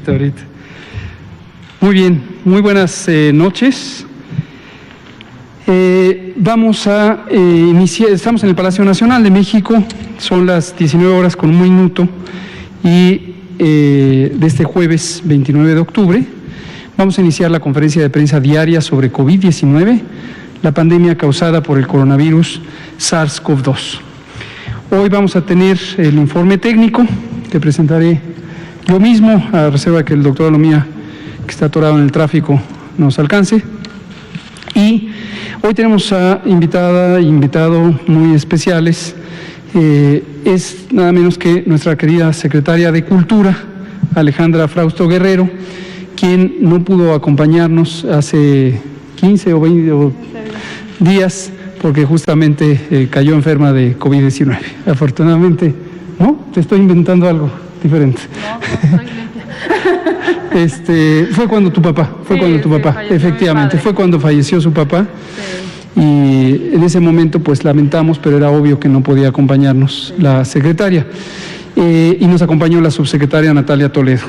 Ahorita. Muy bien, muy buenas noches. Vamos a iniciar, estamos en el Palacio Nacional de México, son las 19 horas con un minuto y de este jueves 29 de octubre vamos a iniciar la conferencia de prensa diaria sobre COVID-19, la pandemia causada por el coronavirus SARS-CoV-2. Hoy vamos a tener el informe técnico que presentaré yo mismo, a reserva que el doctor Alomía, que está atorado en el tráfico, nos alcance. Y hoy tenemos a invitado muy especiales. Es nada menos que nuestra querida secretaria de Cultura, Alejandra Frausto Guerrero, quien no pudo acompañarnos hace 15 o 20 días porque justamente cayó enferma de COVID-19. Afortunadamente, ¿no? Te estoy inventando algo diferente. No, estoy limpia. Fue cuando tu papá, efectivamente, fue cuando falleció su papá. Sí. Y en ese momento pues lamentamos, pero era obvio que no podía acompañarnos la secretaria. Y nos acompañó la subsecretaria Natalia Toledo.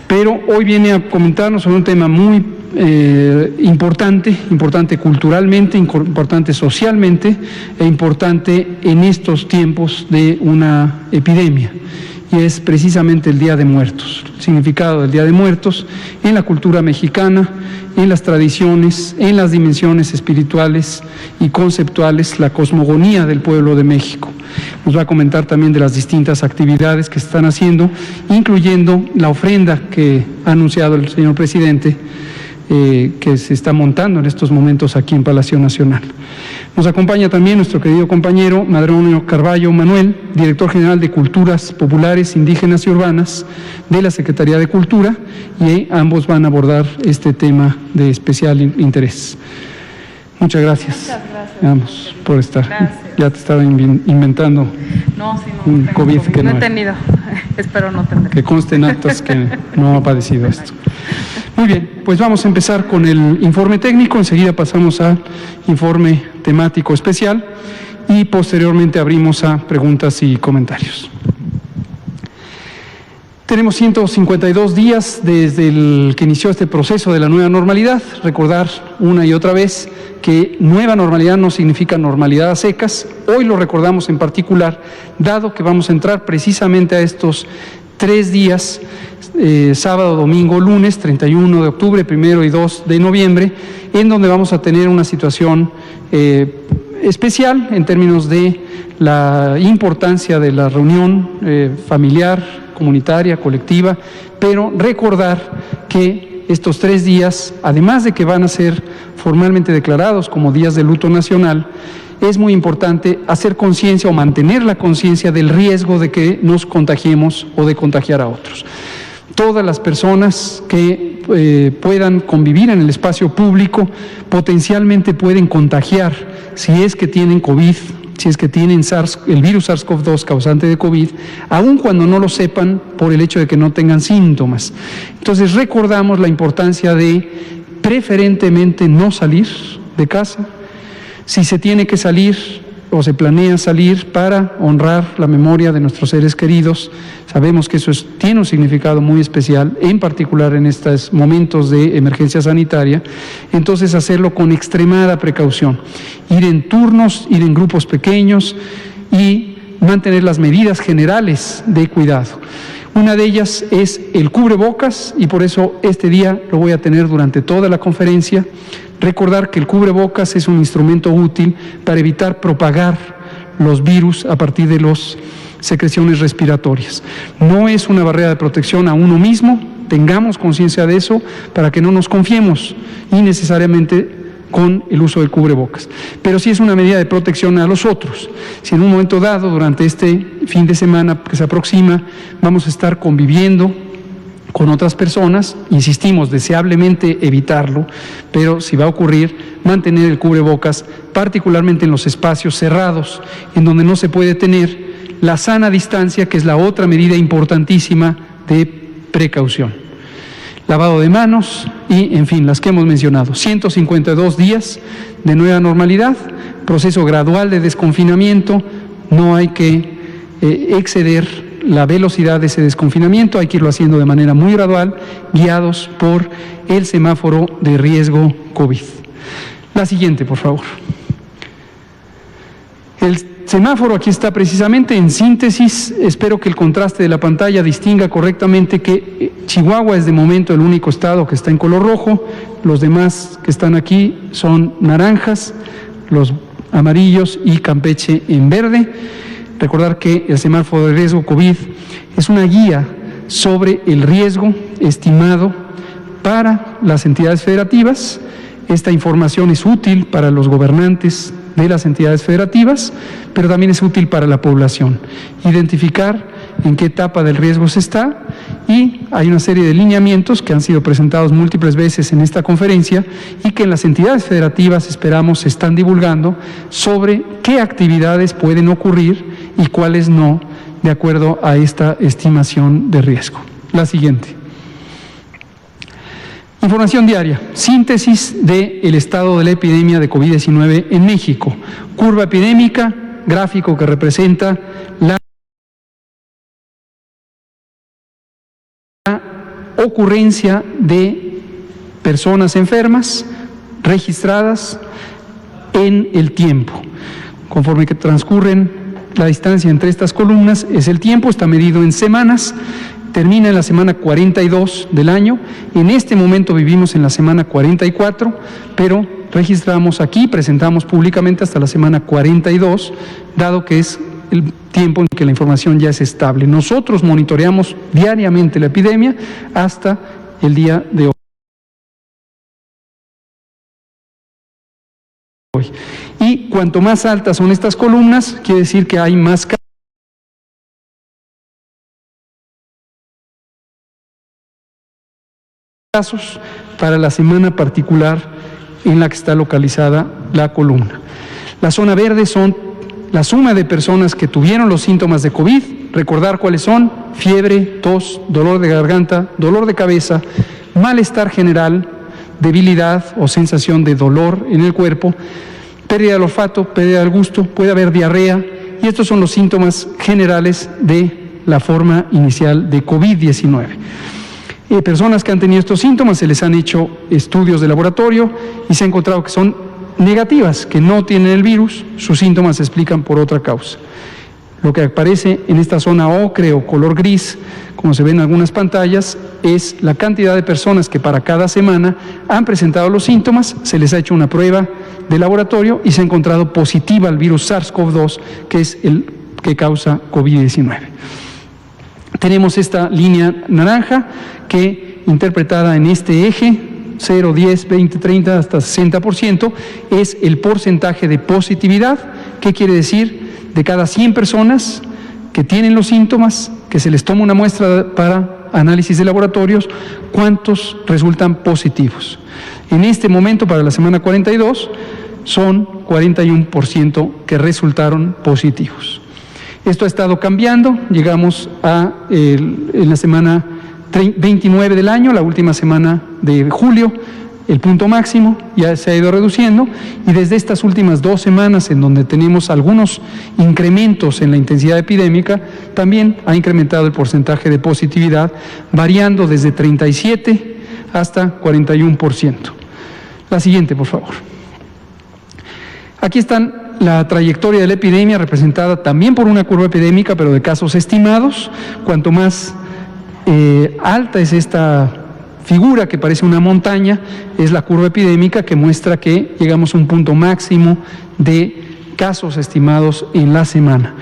Pero hoy viene a comentarnos sobre un tema muy importante culturalmente, importante socialmente e importante en estos tiempos de una epidemia. Y es precisamente el Día de Muertos, el significado del Día de Muertos en la cultura mexicana, en las tradiciones, en las dimensiones espirituales y conceptuales, la cosmogonía del pueblo de México. Nos va a comentar también de las distintas actividades que se están haciendo, incluyendo la ofrenda que ha anunciado el señor presidente, que se está montando en estos momentos aquí en Palacio Nacional. Nos acompaña también nuestro querido compañero Madronio Carballo Manuel, director general de Culturas Populares, Indígenas y Urbanas de la Secretaría de Cultura, y ambos van a abordar este tema de especial interés. Muchas gracias. Vamos por estar. Gracias. Ya te estaba inventando un COVID que no he tenido. Espero no tener. Que conste en actas que no ha padecido esto. Muy bien, pues vamos a empezar con el informe técnico, enseguida pasamos al informe temático especial y posteriormente abrimos a preguntas y comentarios. Tenemos 152 días desde el que inició este proceso de la nueva normalidad. Recordar una y otra vez que nueva normalidad no significa normalidad a secas. Hoy lo recordamos en particular, dado que vamos a entrar precisamente a estos 3 días, sábado, domingo, lunes, 31 de octubre, 1 y 2 de noviembre, en donde vamos a tener una situación especial en términos de la importancia de la reunión familiar, comunitaria, colectiva, pero recordar que estos 3 días, además de que van a ser formalmente declarados como días de luto nacional, es muy importante hacer conciencia o mantener la conciencia del riesgo de que nos contagiemos o de contagiar a otros. Todas las personas que puedan convivir en el espacio público potencialmente pueden contagiar si es que tienen COVID, si es que tienen el virus SARS-CoV-2 causante de COVID, aun cuando no lo sepan por el hecho de que no tengan síntomas. Entonces recordamos la importancia de preferentemente no salir de casa. Si se tiene que salir o se planea salir para honrar la memoria de nuestros seres queridos, sabemos que eso tiene un significado muy especial, en particular en estos momentos de emergencia sanitaria, entonces hacerlo con extremada precaución, ir en turnos, ir en grupos pequeños y mantener las medidas generales de cuidado. Una de ellas es el cubrebocas y por eso este día lo voy a tener durante toda la conferencia. Recordar que el cubrebocas es un instrumento útil para evitar propagar los virus a partir de las secreciones respiratorias. No es una barrera de protección a uno mismo, tengamos conciencia de eso para que no nos confiemos innecesariamente con el uso del cubrebocas. Pero sí es una medida de protección a los otros. Si en un momento dado, durante este fin de semana que se aproxima, vamos a estar conviviendo con otras personas, insistimos, deseablemente evitarlo, pero si va a ocurrir, mantener el cubrebocas, particularmente en los espacios cerrados, en donde no se puede tener la sana distancia, que es la otra medida importantísima de precaución. Lavado de manos y, en fin, las que hemos mencionado. 152 días de nueva normalidad, proceso gradual de desconfinamiento, no hay que exceder la velocidad de ese desconfinamiento, hay que irlo haciendo de manera muy gradual, guiados por el semáforo de riesgo COVID. La siguiente, por favor. El semáforo aquí está precisamente en síntesis. Espero que el contraste de la pantalla distinga correctamente que Chihuahua es de momento el único estado que está en color rojo, los demás que están aquí son naranjas, los amarillos y Campeche en verde. Recordar que el semáforo de riesgo COVID es una guía sobre el riesgo estimado para las entidades federativas. Esta información es útil para los gobernantes de las entidades federativas, pero también es útil para la población. Identificar en qué etapa del riesgo se está, y hay una serie de lineamientos que han sido presentados múltiples veces en esta conferencia y que en las entidades federativas esperamos se están divulgando sobre qué actividades pueden ocurrir y cuáles no, de acuerdo a esta estimación de riesgo. La siguiente. Información diaria, síntesis del estado de la epidemia de COVID-19 en México. Curva epidémica, gráfico que representa la ocurrencia de personas enfermas registradas en el tiempo. Conforme que transcurren la distancia entre estas columnas es el tiempo, está medido en semanas. Termina en la semana 42 del año. En este momento vivimos en la semana 44, pero registramos aquí, presentamos públicamente hasta la semana 42, dado que es el tiempo en que la información ya es estable. Nosotros monitoreamos diariamente la epidemia hasta el día de hoy. Y cuanto más altas son estas columnas, quiere decir que hay más casos para la semana particular en la que está localizada la columna. La zona verde son la suma de personas que tuvieron los síntomas de COVID, recordar cuáles son: fiebre, tos, dolor de garganta, dolor de cabeza, malestar general, debilidad o sensación de dolor en el cuerpo, pérdida del olfato, pérdida del gusto, puede haber diarrea, y estos son los síntomas generales de la forma inicial de COVID-19. Personas que han tenido estos síntomas se les han hecho estudios de laboratorio y se ha encontrado que son negativas, que no tienen el virus, sus síntomas se explican por otra causa. Lo que aparece en esta zona ocre o color gris, como se ve en algunas pantallas, es la cantidad de personas que para cada semana han presentado los síntomas, se les ha hecho una prueba de laboratorio y se ha encontrado positiva al virus SARS-CoV-2, que es el que causa COVID-19. Tenemos esta línea naranja que, interpretada en este eje, 0, 10, 20, 30, hasta 60%, es el porcentaje de positividad. ¿Qué quiere decir? De cada 100 personas que tienen los síntomas, que se les toma una muestra para análisis de laboratorios, ¿cuántos resultan positivos? En este momento, para la semana 42, son 41% que resultaron positivos. Esto ha estado cambiando, llegamos a en la semana 29 del año, la última semana de julio, el punto máximo ya se ha ido reduciendo, y desde estas últimas 2 semanas, en donde tenemos algunos incrementos en la intensidad epidémica, también ha incrementado el porcentaje de positividad, variando desde 37 hasta 41%. La siguiente, por favor. Aquí están la trayectoria de la epidemia, representada también por una curva epidémica, pero de casos estimados. Cuanto más alta es esta figura, que parece una montaña, es la curva epidémica, que muestra que llegamos a un punto máximo de casos estimados en la semana.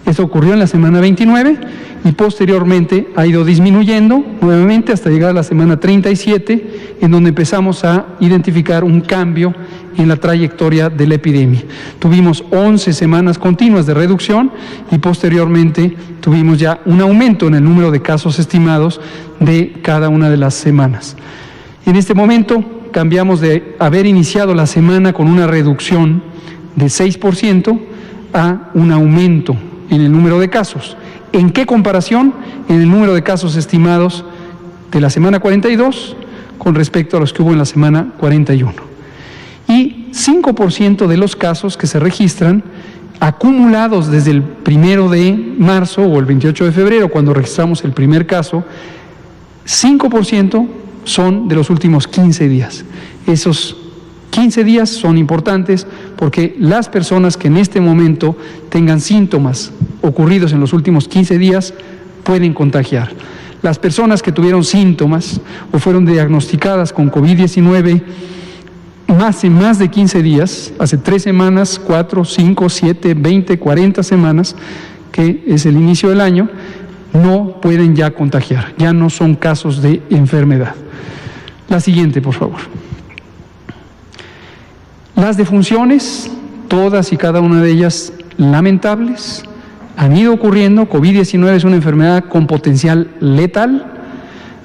Esto ocurrió en la semana 29 y posteriormente ha ido disminuyendo nuevamente hasta llegar a la semana 37, en donde empezamos a identificar un cambio en la trayectoria de la epidemia. Tuvimos 11 semanas continuas de reducción y posteriormente tuvimos ya un aumento en el número de casos estimados de cada una de las semanas. En este momento cambiamos de haber iniciado la semana con una reducción de 6% a un aumento en el número de casos. ¿En qué comparación? En el número de casos estimados de la semana 42 con respecto a los que hubo en la semana 41. Y 5% de los casos que se registran acumulados desde el 1 de marzo o el 28 de febrero, cuando registramos el primer caso, 5% son de los últimos 15 días. Esos 15 días son importantes porque las personas que en este momento tengan síntomas ocurridos en los últimos 15 días pueden contagiar. Las personas que tuvieron síntomas o fueron diagnosticadas con COVID-19 hace más de 15 días, hace 3 semanas, 4, 5, 7, 20, 40 semanas, que es el inicio del año, no pueden ya contagiar, ya no son casos de enfermedad. La siguiente, por favor. Las defunciones, todas y cada una de ellas lamentables, han ido ocurriendo. COVID-19 es una enfermedad con potencial letal.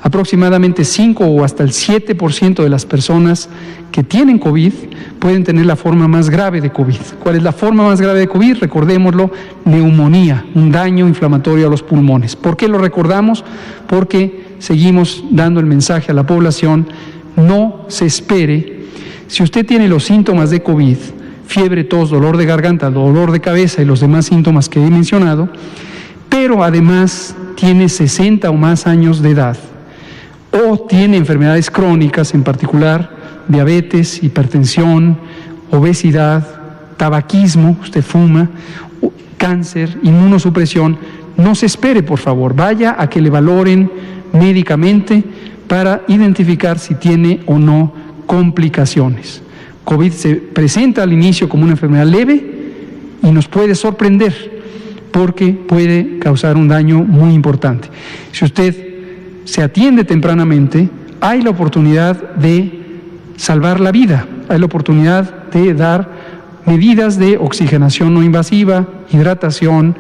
Aproximadamente 5 o hasta el 7% de las personas que tienen COVID pueden tener la forma más grave de COVID. ¿Cuál es la forma más grave de COVID? Recordémoslo, neumonía, un daño inflamatorio a los pulmones. ¿Por qué lo recordamos? Porque seguimos dando el mensaje a la población: no se espere. Si usted tiene los síntomas de COVID, fiebre, tos, dolor de garganta, dolor de cabeza y los demás síntomas que he mencionado, pero además tiene 60 o más años de edad, o tiene enfermedades crónicas, en particular diabetes, hipertensión, obesidad, tabaquismo, usted fuma, cáncer, inmunosupresión, no se espere, por favor, vaya a que le valoren médicamente para identificar si tiene o no complicaciones. COVID se presenta al inicio como una enfermedad leve y nos puede sorprender porque puede causar un daño muy importante. Si usted se atiende tempranamente, hay la oportunidad de salvar la vida, hay la oportunidad de dar medidas de oxigenación no invasiva, hidratación,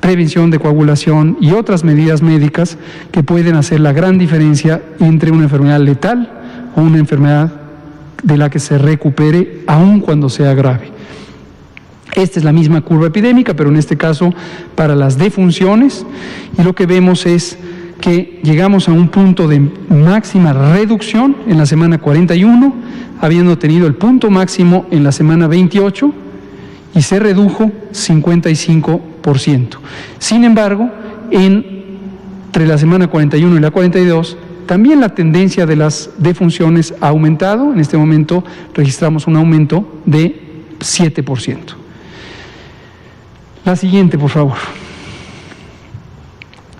prevención de coagulación y otras medidas médicas que pueden hacer la gran diferencia entre una enfermedad letal o una enfermedad de la que se recupere aun cuando sea grave. Esta es la misma curva epidémica, pero en este caso para las defunciones, y lo que vemos es que llegamos a un punto de máxima reducción en la semana 41, habiendo tenido el punto máximo en la semana 28, y se redujo 55%. Sin embargo, entre la semana 41 y la 42, también la tendencia de las defunciones ha aumentado. En este momento registramos un aumento de 7%. La siguiente, por favor.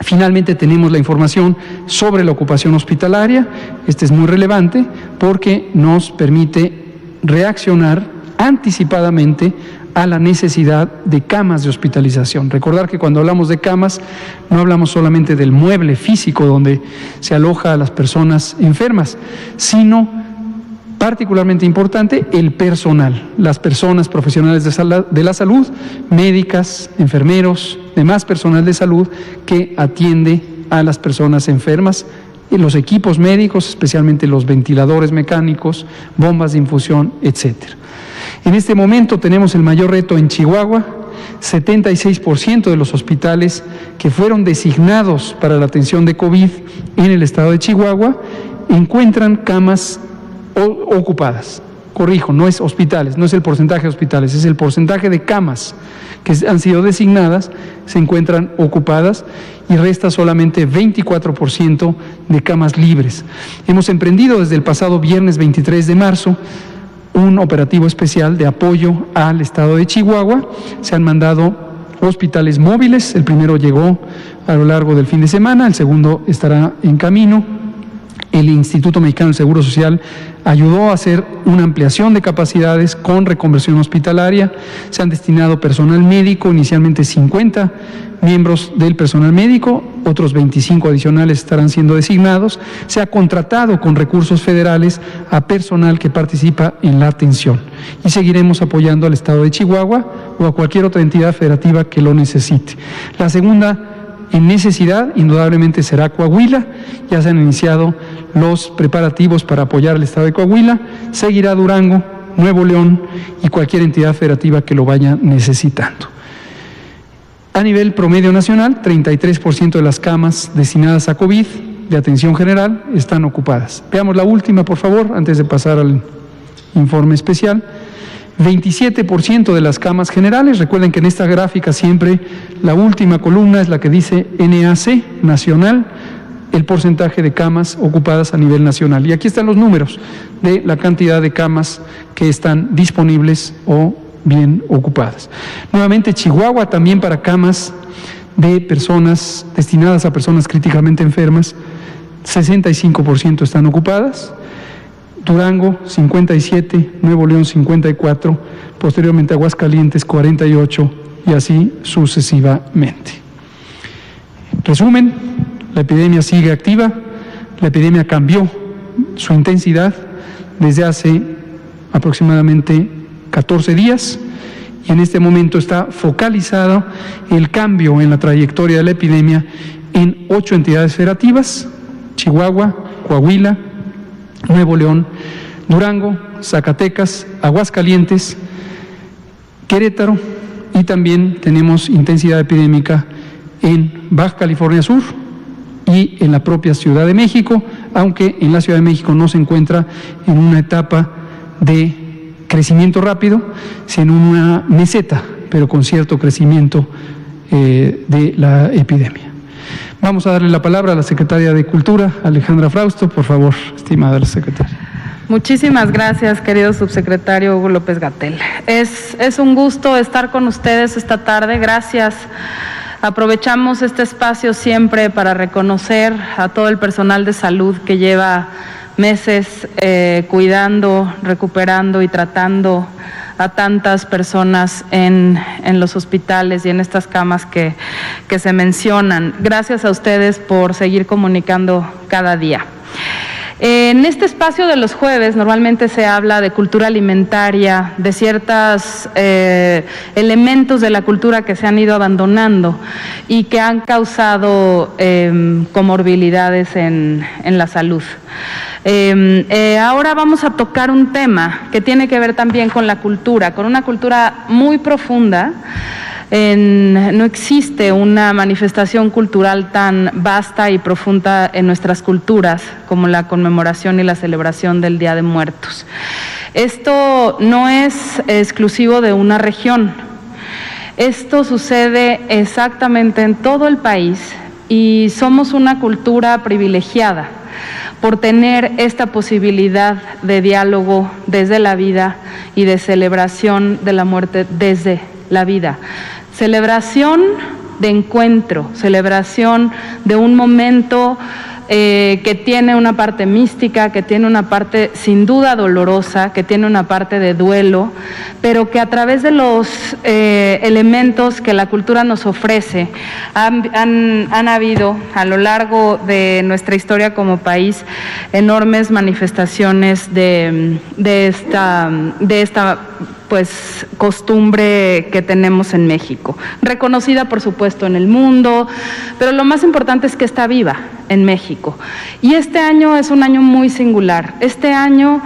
Finalmente tenemos la información sobre la ocupación hospitalaria. Este es muy relevante porque nos permite reaccionar anticipadamente a la necesidad de camas de hospitalización. Recordar que cuando hablamos de camas no hablamos solamente del mueble físico donde se aloja a las personas enfermas, sino, particularmente importante, el personal, las personas profesionales de la salud, médicas, enfermeros, demás personal de salud que atiende a las personas enfermas, y los equipos médicos, especialmente los ventiladores mecánicos, bombas de infusión, etcétera. En este momento tenemos el mayor reto en Chihuahua. 76% de los hospitales que fueron designados para la atención de COVID en el estado de Chihuahua encuentran camas ocupadas. Corrijo, no es hospitales, no es el porcentaje de hospitales, es el porcentaje de camas que han sido designadas, se encuentran ocupadas y resta solamente 24% de camas libres. Hemos emprendido desde el pasado viernes 23 de marzo un operativo especial de apoyo al estado de Chihuahua. Se han mandado hospitales móviles, el primero llegó a lo largo del fin de semana, el segundo estará en camino. el Instituto Mexicano del Seguro Social ayudó a hacer una ampliación de capacidades con reconversión hospitalaria. Se han destinado personal médico, inicialmente 50 miembros del personal médico, otros 25 adicionales estarán siendo designados. Se ha contratado con recursos federales a personal que participa en la atención y seguiremos apoyando al Estado de Chihuahua o a cualquier otra entidad federativa que lo necesite. La segunda en necesidad, indudablemente, será Coahuila. Ya se han iniciado los preparativos para apoyar al Estado de Coahuila. Seguirá Durango, Nuevo León y cualquier entidad federativa que lo vaya necesitando. A nivel promedio nacional, 33% de las camas destinadas a COVID de atención general están ocupadas. Veamos la última, por favor, antes de pasar al informe especial. 27% de las camas generales, recuerden que en esta gráfica siempre la última columna es la que dice NAC, nacional, el porcentaje de camas ocupadas a nivel nacional. Y aquí están los números de la cantidad de camas que están disponibles o bien ocupadas. Nuevamente, Chihuahua también para camas de personas destinadas a personas críticamente enfermas, 65% están ocupadas. Durango 57, Nuevo León 54, posteriormente Aguascalientes 48 y así sucesivamente. Resumen, la epidemia sigue activa, la epidemia cambió su intensidad desde hace aproximadamente 14 días y en este momento está focalizado el cambio en la trayectoria de la epidemia en 8 entidades federativas: Chihuahua, Coahuila, Nuevo León, Durango, Zacatecas, Aguascalientes, Querétaro y también tenemos intensidad epidémica en Baja California Sur y en la propia Ciudad de México, aunque en la Ciudad de México no se encuentra en una etapa de crecimiento rápido, sino en una meseta, pero con cierto crecimiento de la epidemia. Vamos a darle la palabra a la secretaria de Cultura, Alejandra Frausto, por favor, estimada secretaria. Muchísimas gracias, querido subsecretario Hugo López-Gatell. Es un gusto estar con ustedes esta tarde. Gracias. Aprovechamos este espacio siempre para reconocer a todo el personal de salud que lleva meses cuidando, recuperando y tratando a tantas personas en los hospitales y en estas camas que se mencionan. Gracias a ustedes por seguir comunicando cada día. En este espacio de los jueves normalmente se habla de cultura alimentaria, de ciertos elementos de la cultura que se han ido abandonando y que han causado comorbilidades en la salud. Ahora vamos a tocar un tema que tiene que ver también con la cultura, con una cultura muy profunda. No existe una manifestación cultural tan vasta y profunda en nuestras culturas como la conmemoración y la celebración del Día de Muertos. Esto no es exclusivo de una región. Esto sucede exactamente en todo el país y somos una cultura privilegiada por tener esta posibilidad de diálogo desde la vida y de celebración de la muerte desde la vida. Celebración de encuentro, celebración de un momento que tiene una parte mística, que tiene una parte sin duda dolorosa, que tiene una parte de duelo, pero que a través de los elementos que la cultura nos ofrece han habido a lo largo de nuestra historia como país enormes manifestaciones de esta pues costumbre que tenemos en México, reconocida por supuesto en el mundo, pero lo más importante es que está viva en México. Y este año es un año muy singular. Este año,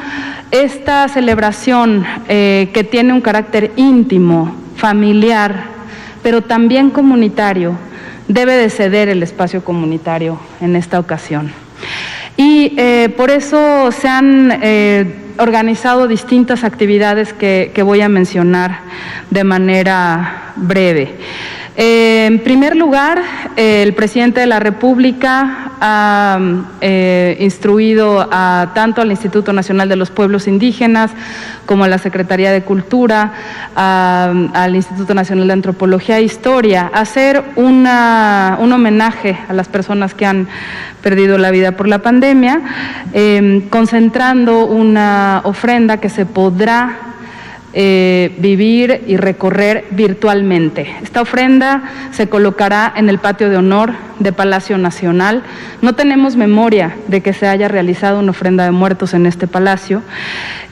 esta celebración que tiene un carácter íntimo, familiar, pero también comunitario, debe de ceder el espacio comunitario en esta ocasión. Y por eso se han organizado distintas actividades que voy a mencionar de manera breve. En primer lugar, el presidente de la República ha instruido tanto al Instituto Nacional de los Pueblos Indígenas como a la Secretaría de Cultura, al Instituto Nacional de Antropología e Historia, a hacer un homenaje a las personas que han perdido la vida por la pandemia, concentrando una ofrenda que se podrá vivir y recorrer virtualmente. Esta ofrenda se colocará en el patio de honor de Palacio Nacional. No tenemos memoria de que se haya realizado una ofrenda de muertos en este palacio.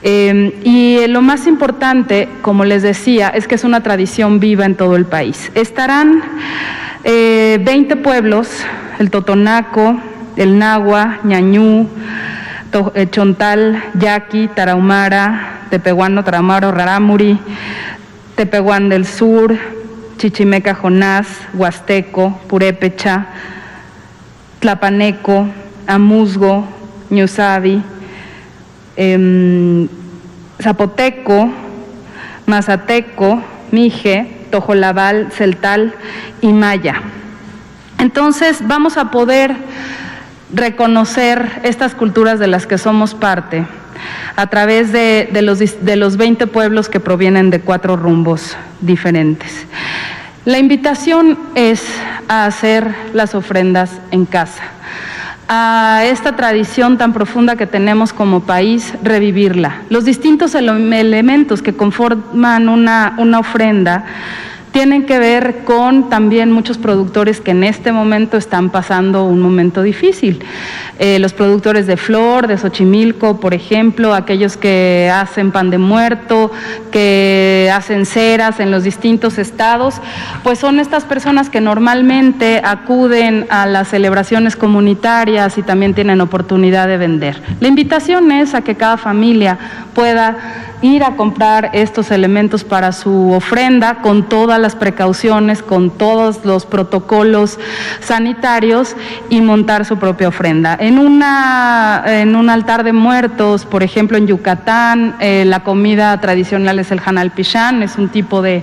Y lo más importante, como les decía, es que es una tradición viva en todo el país. Estarán 20 pueblos, el Totonaco, el Nahua, Ñañú, Chontal, Yaqui, Tarahumara, Tepehuano, Tarahumara, Rarámuri, Tepehuán del Sur, Chichimeca, Jonás, Huasteco, Purépecha, Tlapaneco, Amuzgo, Ñusabi, Zapoteco, Mazateco, Mije, Tojolabal, Celtal y Maya. Entonces vamos a poder reconocer estas culturas de las que somos parte a través de los 20 pueblos que provienen de 4 rumbos diferentes. La invitación es a hacer las ofrendas en casa, a esta tradición tan profunda que tenemos como país, revivirla. Los distintos elementos que conforman una ofrenda tienen que ver con también muchos productores que en este momento están pasando un momento difícil. Los productores de flor, de Xochimilco, por ejemplo, aquellos que hacen pan de muerto, que hacen ceras en los distintos estados, pues son estas personas que normalmente acuden a las celebraciones comunitarias y también tienen oportunidad de vender. La invitación es a que cada familia pueda ir a comprar estos elementos para su ofrenda con todas las precauciones, con todos los protocolos sanitarios y montar su propia ofrenda. En un altar de muertos, por ejemplo en Yucatán, la comida tradicional es el Hanal Pichán, es un tipo de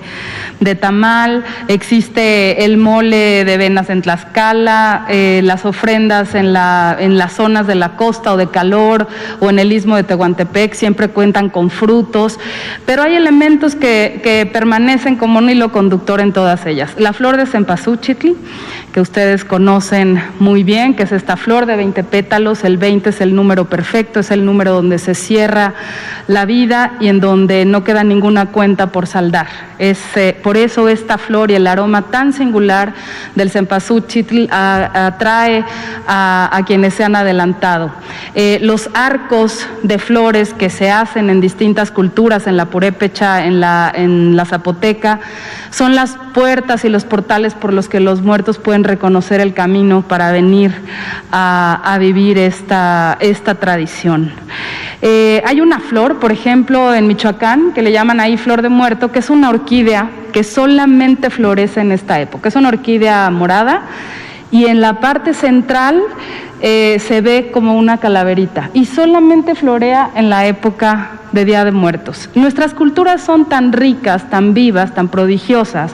tamal. Existe el mole de venas en Tlaxcala, las ofrendas en las zonas de la costa o de calor o en el istmo de Tehuantepec siempre cuentan con frutos, pero hay elementos que permanecen como un hilo conductor en todas ellas. La flor de cempasúchitl, que ustedes conocen muy bien, que es esta flor de 20 pétalos, el 20 es el número perfecto, es el número donde se cierra la vida y en donde no queda ninguna cuenta por saldar. Por eso esta flor y el aroma tan singular del cempasúchitl atrae a quienes se han adelantado. Los arcos de flores que se hacen en distintas culturas, en la purépecha, en la zapoteca, son las puertas y los portales por los que los muertos pueden reconocer el camino para venir a vivir esta tradición. Hay una flor, por ejemplo, en Michoacán, que le llaman ahí flor de muerto, que es una orquídea que solamente florece en esta época. Es una orquídea morada y en la parte central se ve como una calaverita y solamente florea en la época de Día de Muertos. Nuestras culturas son tan ricas, tan vivas, tan prodigiosas,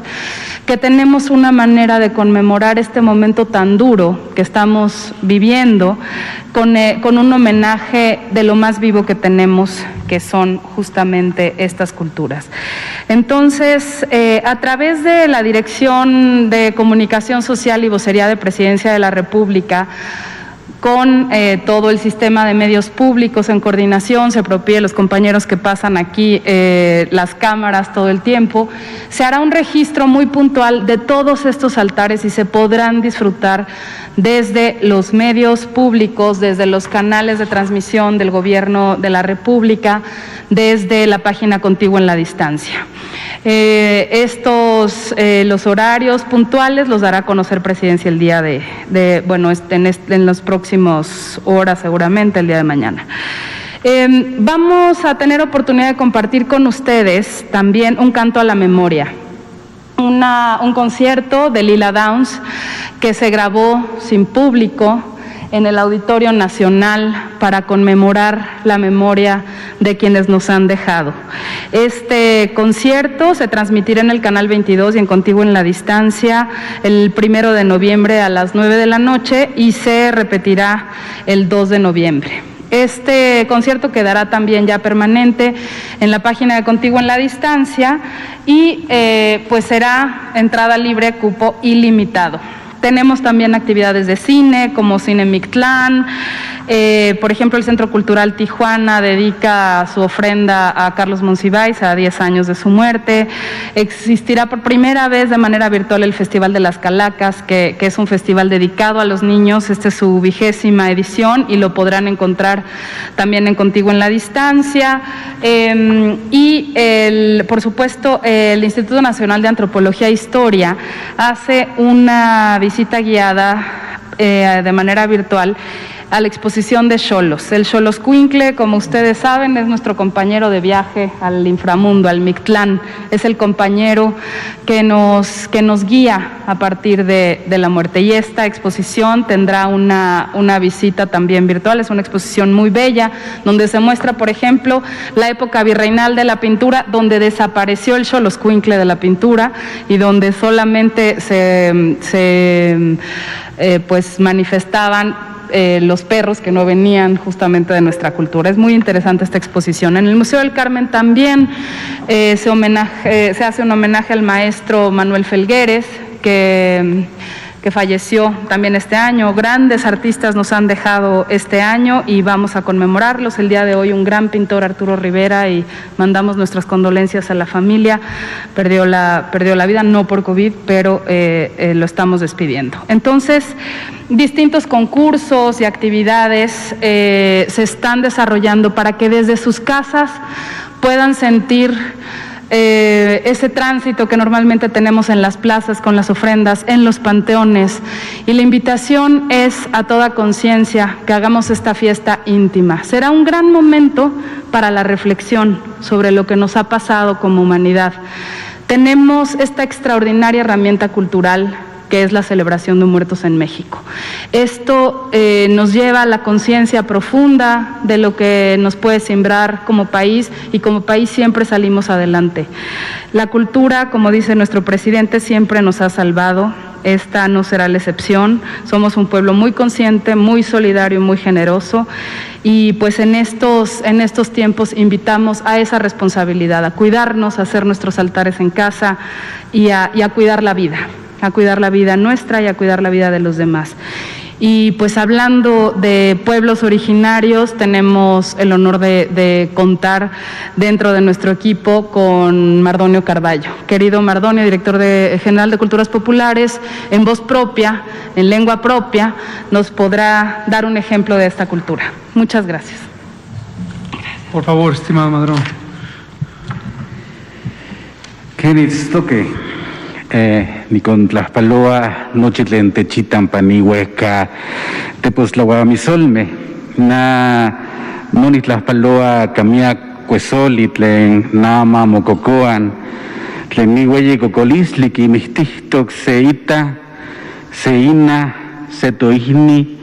que tenemos una manera de conmemorar este momento tan duro que estamos viviendo con un homenaje de lo más vivo que tenemos, que son justamente estas culturas. Entonces, a través de la Dirección de Comunicación Social y Vocería de Presidencia de la República, con todo el sistema de medios públicos en coordinación, se propie los compañeros que pasan aquí las cámaras todo el tiempo, se hará un registro muy puntual de todos estos altares y se podrán disfrutar desde los medios públicos, desde los canales de transmisión del Gobierno de la República, desde la página Contigo en la Distancia. Los horarios puntuales los dará a conocer Presidencia el día en las próximas horas, seguramente el día de mañana. Vamos a tener oportunidad de compartir con ustedes también un canto a la memoria, un concierto de Lila Downs que se grabó sin público en el Auditorio Nacional para conmemorar la memoria de quienes nos han dejado. Este concierto se transmitirá en el Canal 22 y en Contigo en la Distancia el 1 de noviembre a las 9 de la noche y se repetirá el 2 de noviembre. Este concierto quedará también ya permanente en la página de Contigo en la Distancia y pues será entrada libre, cupo ilimitado. Tenemos también actividades de cine, como Cine Mictlán. Por ejemplo, el Centro Cultural Tijuana dedica su ofrenda a Carlos Monsiváis a 10 años de su muerte. Existirá por primera vez de manera virtual el Festival de las Calacas, que es un festival dedicado a los niños. Esta es su 20ª edición y lo podrán encontrar también en Contigo en la Distancia. Por supuesto, el Instituto Nacional de Antropología e Historia hace una visita guiada de manera virtual a la exposición de xolos. El Xoloscuincle, como ustedes saben, es nuestro compañero de viaje al inframundo, al Mictlán. Es el compañero que nos guía a partir de la muerte. Y esta exposición tendrá una visita también virtual. Es una exposición muy bella, donde se muestra, por ejemplo, la época virreinal de la pintura, donde desapareció el Xoloscuincle de la pintura y donde solamente se manifestaban los perros que no venían justamente de nuestra cultura. Es muy interesante esta exposición. En el Museo del Carmen también se hace un homenaje al maestro Manuel Felgueres, que falleció también este año. Grandes artistas nos han dejado este año y vamos a conmemorarlos. El día de hoy un gran pintor, Arturo Rivera, y mandamos nuestras condolencias a la familia. Perdió la vida, no por COVID, pero lo estamos despidiendo. Entonces, distintos concursos y actividades se están desarrollando para que desde sus casas puedan sentir ese tránsito que normalmente tenemos en las plazas con las ofrendas, en los panteones. Y la invitación es a toda conciencia que hagamos esta fiesta íntima. Será un gran momento para la reflexión sobre lo que nos ha pasado como humanidad. Tenemos esta extraordinaria herramienta cultural que es la celebración de muertos en México. Esto nos lleva a la conciencia profunda de lo que nos puede sembrar como país, y como país siempre salimos adelante. La cultura, como dice nuestro presidente, siempre nos ha salvado. Esta no será la excepción. Somos un pueblo muy consciente, muy solidario, muy generoso, y pues en estos tiempos invitamos a esa responsabilidad, a cuidarnos, a hacer nuestros altares en casa y a cuidar la vida. A cuidar la vida nuestra y a cuidar la vida de los demás. Y pues hablando de pueblos originarios, tenemos el honor de contar dentro de nuestro equipo con Mardonio Carballo. Querido Mardonio, director general de Culturas Populares, en voz propia, en lengua propia, nos podrá dar un ejemplo de esta cultura. Muchas gracias. Por favor, estimado Mardonio. Ni con Tlaxpaloa, Nochitlen Techitan Panihueca, Tepoztlahuamisolme, no ni Tlaxpaloa, Camiac, Cuesolitlen, Nama, Mococoan, Tlen Nihueye Cocolisli, Quimistihtoc, Seita, Seina, Setoihni,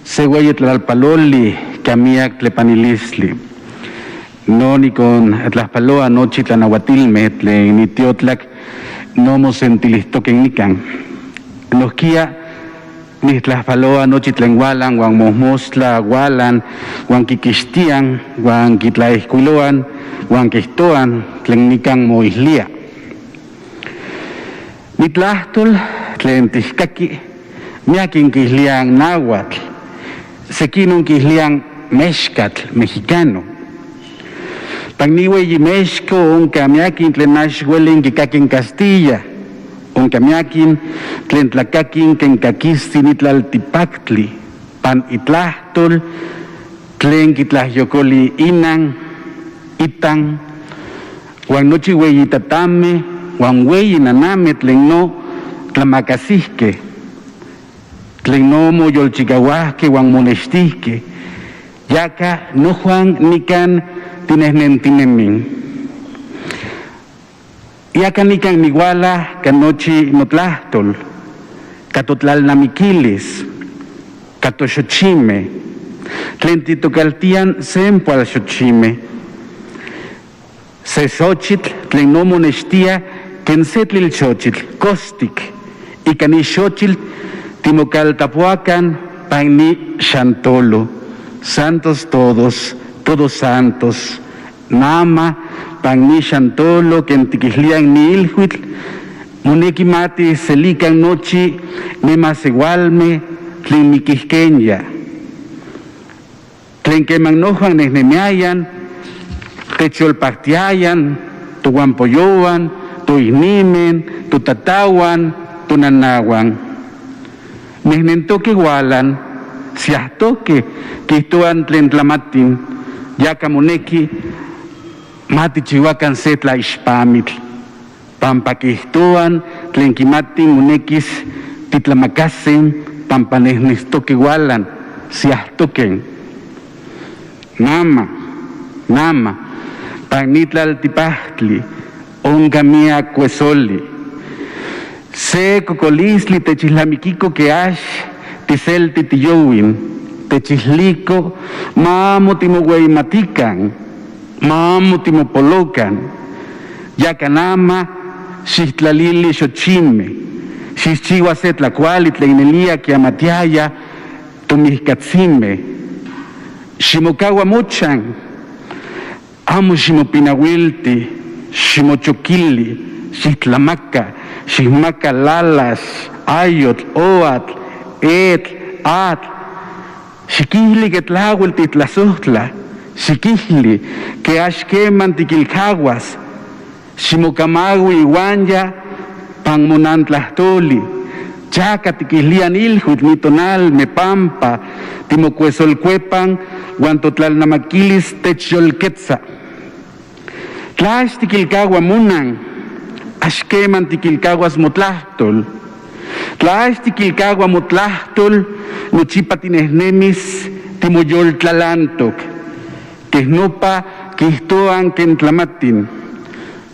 Sehueye Tlalpaloli, Camiac, Tlepanilisli. No ni con Tlaxpaloa, Nochitlanahuatilme, Tlen Nitiotlac, no mosentilistoquen nican. Nos quia mis Tlaxpaloa Nochitlenhualan, Juan Mosmostla, Hualan, Juan Quiquistian, Juan Quitlaescuiloan, Juan Quistoan, Tlen nican Moislia. Mitlahtol, Tlen Tizcaqui, Miaquin Quislian Náhuatl, Sequinun Quislian Mexcatl, mexicano. Pagniwe y México, un camiaquin tlen naxhuelin kikakin Castilla, un camiaquin tlen tlacaquin kencaquistin itlaltipactli, pan itlahtol, tlen kitlahyocoli inan, itan, huan nochi hueyitatame, huan hueyinaname tlen no tlamacasisque, tlen no moyolchicahuasque, huan monextisque, yaca no Juan nican tines nentinemin. Yaca nican niguala canochi notlahtol, catotlal namiquiles, Catoxochime, tlen titokaltian sempual xochime. Se xochitl tlen no monextia ken se tlilxochitl, kostik, ika ni xochitl timokaltapuakan pan ni xantolo, santos todos, todos santos, nama pan ni xantolo ken tikihlian ni ilhuitl, moneki mati selikan nochi nemasewalme tlen mikihkenya, tlen kemannojan nehnemiayan, techolpahtiayan, tuwampoyowan, tuihnimen, tutatawan, tunanawan. Nehnentoque walan, siahtoque, kihtoan tlen tlamatin, yakamoneki, matichihuacan se tlaixpamitl, pampa kihtoan tlen kimatin monekis titlamakasen, pampa nehnestoque walan, siahtoquen. Nama, panitlaltipahtli, ongamia cuesoli. Se cocolisli techislamikiko que ash, tiselti tiyowin, techisliko, mamo timogueimatican, mamo timopolocan, yacanama, xistlalili xochime, xischiwa se tlacuali tlainelia que amatiaya, tomihkatzime, ximocawa mochan, amo ximopinawilti, ximochokili, xistlamaca, xismaca lalas, ayotl, oatl, etl, atl, xiquihli que tlahuel titlazohtla, xiquihli que axqueman tiquilcaguas, ximocamawi iwanya, pan monantlahtoli, chaca tiquihlian ilhuit nitonal me pampa, timocuesolcuepan, guantotlalnamaquilis techyolquetza. Tlax tiquilcagua munan, axqueman tiquilcaguas motlahtol. Tlax tiquilcagua motlahtol, nochipa tinehnemis timoyoltlalantoc, quehnopa quihtoan kentlamatin,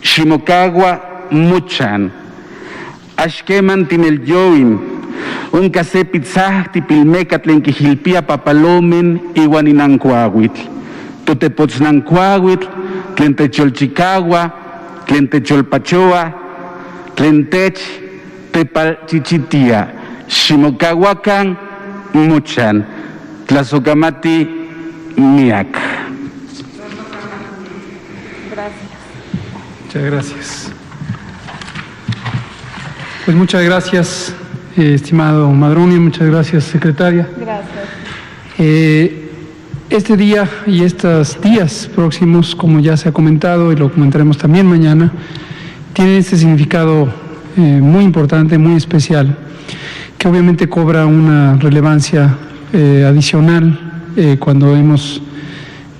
ximocagua muchan, axqueman tinelyoin, onca se pitzah tipilmeca tlen quihilpia papalomen iwan inancuahuitl, totepoznancuahuitl, tlen techolchicagua, tlen techolpachoa, tlen tech tepalchichitia, ximocahuacan muchan, tlazocamati miak. Muchas gracias. Pues muchas gracias, estimado Madroni, muchas gracias, secretaria. Gracias. Este día y estos días próximos, como ya se ha comentado y lo comentaremos también mañana, tienen este significado muy importante, muy especial, que obviamente cobra una relevancia adicional cuando hemos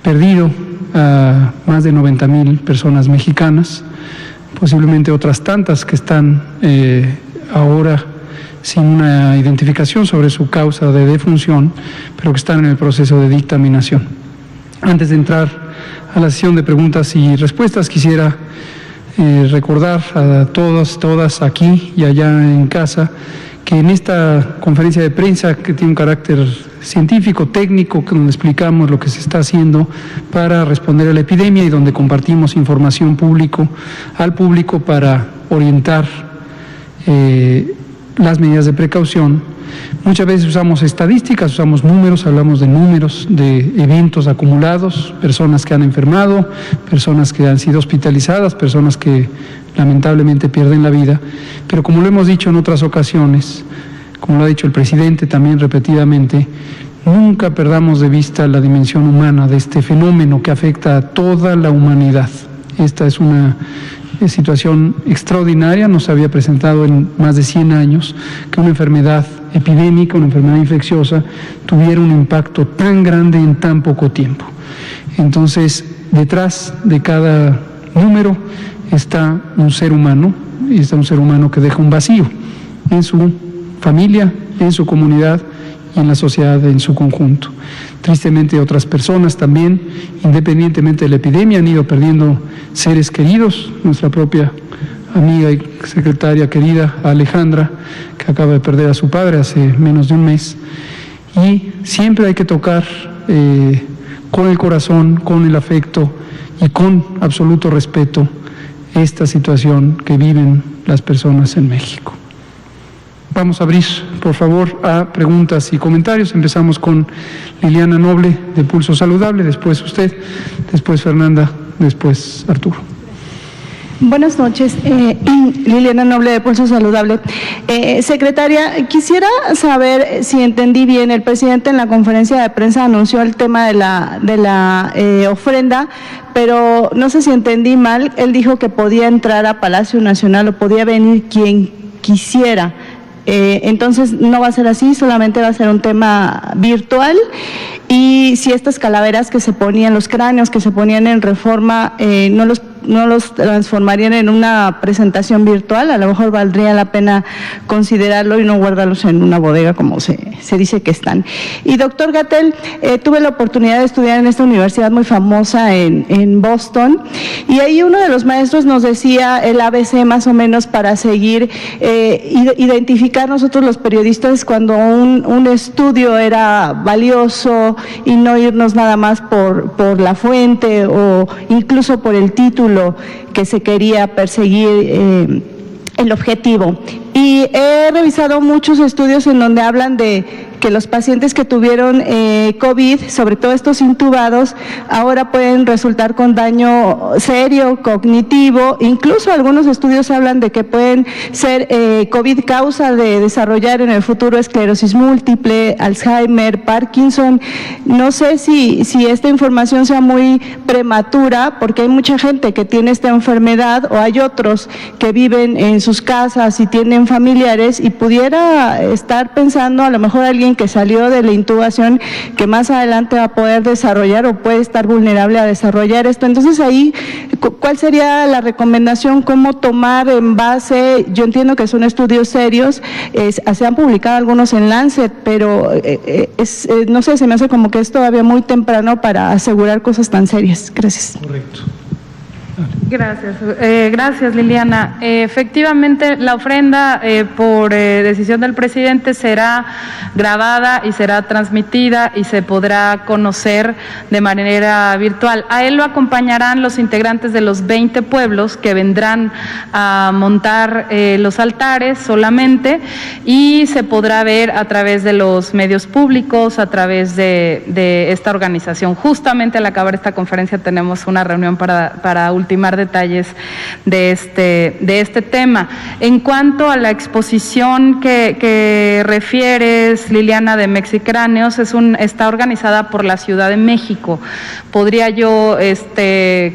perdido a más de 90,000 personas mexicanas, posiblemente otras tantas que están ahora sin una identificación sobre su causa de defunción, pero que están en el proceso de dictaminación. Antes de entrar a la sesión de preguntas y respuestas, quisiera recordar a todos, todas aquí y allá en casa, que en esta conferencia de prensa, que tiene un carácter científico, técnico, donde explicamos lo que se está haciendo para responder a la epidemia y donde compartimos información al público para orientar las medidas de precaución. Muchas veces usamos estadísticas, usamos números, hablamos de números de eventos acumulados, personas que han enfermado, personas que han sido hospitalizadas, personas que lamentablemente pierden la vida, pero como lo hemos dicho en otras ocasiones, como lo ha dicho el presidente también repetidamente, nunca perdamos de vista la dimensión humana de este fenómeno que afecta a toda la humanidad. Esta es una situación extraordinaria, no se había presentado en más de 100 años que una enfermedad epidémica, una enfermedad infecciosa, tuviera un impacto tan grande en tan poco tiempo. Entonces, detrás de cada número está un ser humano, y está un ser humano que deja un vacío en su familia, en su comunidad y en la sociedad en su conjunto. Tristemente, otras personas también, independientemente de la epidemia, han ido perdiendo seres queridos. Nuestra propia amiga y secretaria querida Alejandra, que acaba de perder a su padre hace menos de un mes. Y siempre hay que tocar con el corazón, con el afecto y con absoluto respeto esta situación que viven las personas en México. Vamos a abrir, por favor, a preguntas y comentarios. Empezamos con Liliana Noble, de Pulso Saludable, después usted, después Fernanda, después Arturo. Buenas noches, Liliana Noble de Pulso Saludable. Secretaria, quisiera saber si entendí bien, el presidente en la conferencia de prensa anunció el tema de la ofrenda, pero no sé si entendí mal, él dijo que podía entrar a Palacio Nacional o podía venir quien quisiera. Entonces no va a ser así, solamente va a ser un tema virtual. Y si estas calaveras que se ponían, los cráneos que se ponían en Reforma, no los transformarían en una presentación virtual, a lo mejor valdría la pena considerarlo y no guardarlos en una bodega como se dice que están. Y doctor Gatell, tuve la oportunidad de estudiar en esta universidad muy famosa en Boston, y ahí uno de los maestros nos decía el ABC más o menos para seguir, identificar nosotros los periodistas cuando un estudio era valioso y no irnos nada más por la fuente o incluso por el título que se quería perseguir, el objetivo. Y he revisado muchos estudios en donde hablan de que los pacientes que tuvieron COVID, sobre todo estos intubados, ahora pueden resultar con daño serio, cognitivo, incluso algunos estudios hablan de que pueden ser COVID causa de desarrollar en el futuro esclerosis múltiple, Alzheimer, Parkinson. No sé si esta información sea muy prematura, porque hay mucha gente que tiene esta enfermedad, o hay otros que viven en sus casas y tienen familiares, y pudiera estar pensando a lo mejor alguien que salió de la intubación que más adelante va a poder desarrollar o puede estar vulnerable a desarrollar esto. Entonces ahí, ¿cuál sería la recomendación? ¿Cómo tomar en base? Yo entiendo que son estudios serios, se han publicado algunos en Lancet, pero no sé, se me hace como que es todavía muy temprano para asegurar cosas tan serias. Gracias. Correcto. Gracias Liliana. Efectivamente, la ofrenda por decisión del presidente será grabada y será transmitida y se podrá conocer de manera virtual. A él lo acompañarán los integrantes de los 20 pueblos que vendrán a montar los altares solamente, y se podrá ver a través de los medios públicos, a través de esta organización. Justamente al acabar esta conferencia tenemos una reunión para ultimar detalles de este tema. En cuanto a la exposición que refieres, Liliana, de Mexicráneos, está organizada por la Ciudad de México. Podría yo,